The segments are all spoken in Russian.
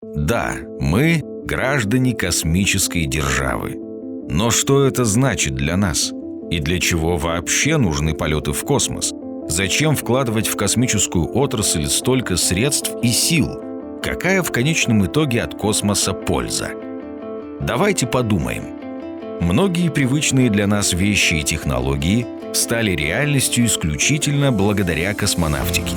Да, мы – граждане космической державы. Но что это значит для нас? И для чего вообще нужны полеты в космос? Зачем вкладывать в космическую отрасль столько средств и сил? Какая в конечном итоге от космоса польза? Давайте подумаем. Многие привычные для нас вещи и технологии стали реальностью исключительно благодаря космонавтике.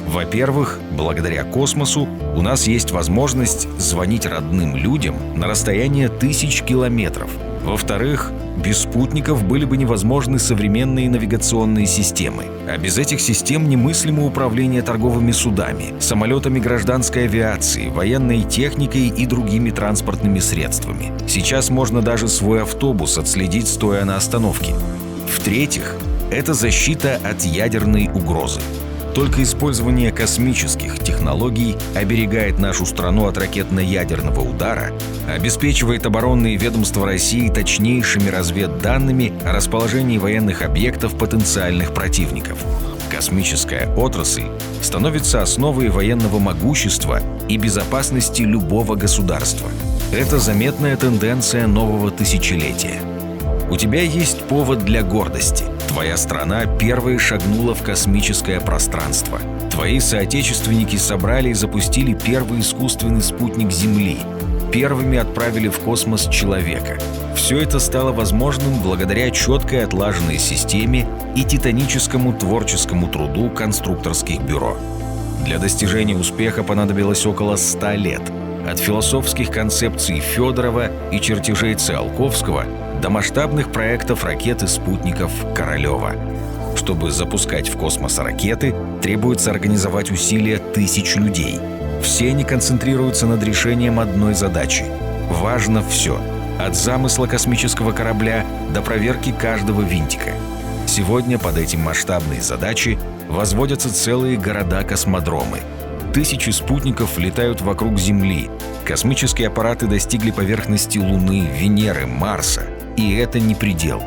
Во-первых, благодаря космосу у нас есть возможность звонить родным людям на расстояние 1000 километров. Во-вторых, без спутников были бы невозможны современные навигационные системы. А без этих систем немыслимо управление торговыми судами, самолетами гражданской авиации, военной техникой и другими транспортными средствами. Сейчас можно даже свой автобус отследить, стоя на остановке. В-третьих, это защита от ядерной угрозы. Только использование космических технологий оберегает нашу страну от ракетно-ядерного удара, обеспечивает оборонные ведомства России точнейшими разведданными о расположении военных объектов потенциальных противников. Космическая отрасль становится основой военного могущества и безопасности любого государства. Это заметная тенденция нового тысячелетия. У тебя есть повод для гордости. Твоя страна первой шагнула в космическое пространство. Твои соотечественники собрали и запустили первый искусственный спутник Земли. Первыми отправили в космос человека. Все это стало возможным благодаря четкой отлаженной системе и титаническому творческому труду конструкторских бюро. Для достижения успеха понадобилось около 100 лет. От философских концепций Федорова и чертежей Циолковского до масштабных проектов ракет и спутников Королева. Чтобы запускать в космос ракеты, требуется организовать усилия 1000 людей. Все они концентрируются над решением одной задачи. Важно все – от замысла космического корабля до проверки каждого винтика. Сегодня под этим масштабные задачи возводятся целые города-космодромы. 1000 спутников летают вокруг Земли. Космические аппараты достигли поверхности Луны, Венеры, Марса. И это не предел.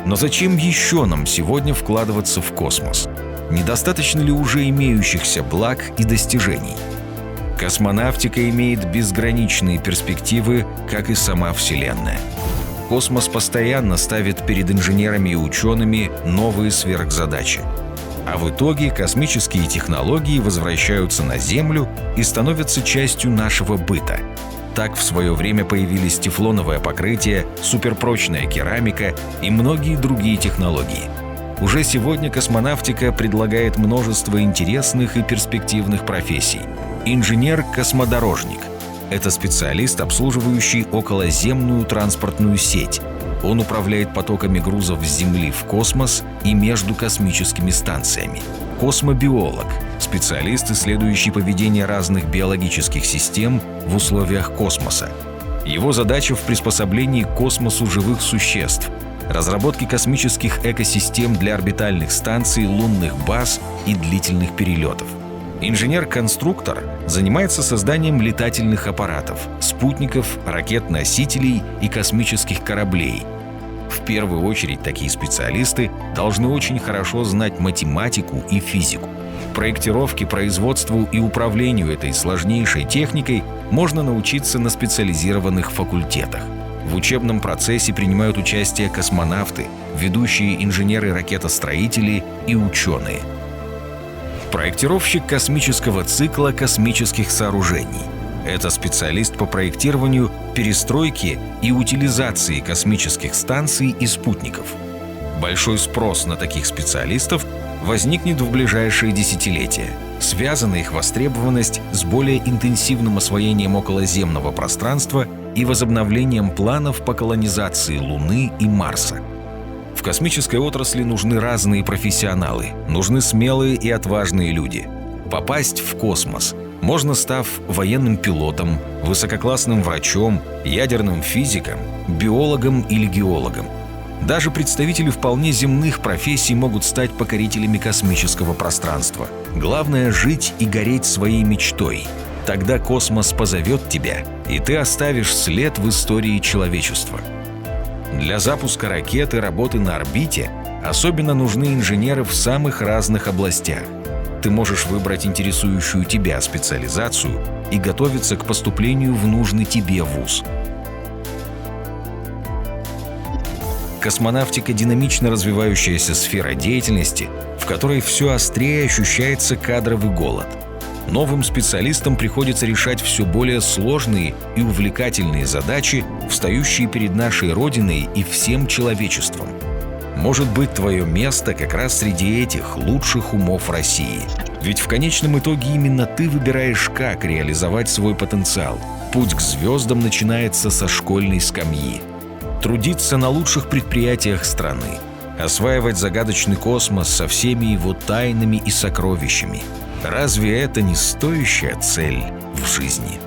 Но зачем еще нам сегодня вкладываться в космос? Недостаточно ли уже имеющихся благ и достижений? Космонавтика имеет безграничные перспективы, как и сама Вселенная. Космос постоянно ставит перед инженерами и учеными новые сверхзадачи. А в итоге космические технологии возвращаются на Землю и становятся частью нашего быта. Так в свое время появились тефлоновое покрытие, суперпрочная керамика и многие другие технологии. Уже сегодня космонавтика предлагает множество интересных и перспективных профессий. Инженер-космодорожник – это специалист, обслуживающий околоземную транспортную сеть. Он управляет потоками грузов с Земли в космос и между космическими станциями. Космобиолог – специалист, исследующий поведение разных биологических систем в условиях космоса. Его задача в приспособлении к космосу живых существ, разработке космических экосистем для орбитальных станций, лунных баз и длительных перелетов. Инженер-конструктор занимается созданием летательных аппаратов, спутников, ракет-носителей и космических кораблей. В первую очередь такие специалисты должны очень хорошо знать математику и физику. Проектировке, производству и управлению этой сложнейшей техникой можно научиться на специализированных факультетах. В учебном процессе принимают участие космонавты, ведущие инженеры-ракетостроители и ученые. Проектировщик космического цикла космических сооружений. Это специалист по проектированию, перестройке и утилизации космических станций и спутников. Большой спрос на таких специалистов возникнет в ближайшие десятилетия. Связана их востребованность с более интенсивным освоением околоземного пространства и возобновлением планов по колонизации Луны и Марса. В космической отрасли нужны разные профессионалы, нужны смелые и отважные люди. Попасть в космос можно, став военным пилотом, высококлассным врачом, ядерным физиком, биологом или геологом. Даже представители вполне земных профессий могут стать покорителями космического пространства. Главное — жить и гореть своей мечтой. Тогда космос позовет тебя, и ты оставишь след в истории человечества. Для запуска ракет и работы на орбите особенно нужны инженеры в самых разных областях. Ты можешь выбрать интересующую тебя специализацию и готовиться к поступлению в нужный тебе вуз. Космонавтика – динамично развивающаяся сфера деятельности, в которой все острее ощущается кадровый голод. Новым специалистам приходится решать все более сложные и увлекательные задачи, встающие перед нашей Родиной и всем человечеством. Может быть, твое место как раз среди этих лучших умов России. Ведь в конечном итоге именно ты выбираешь, как реализовать свой потенциал. Путь к звездам начинается со школьной скамьи. Трудиться на лучших предприятиях страны, осваивать загадочный космос со всеми его тайнами и сокровищами. Разве это не стоящая цель в жизни?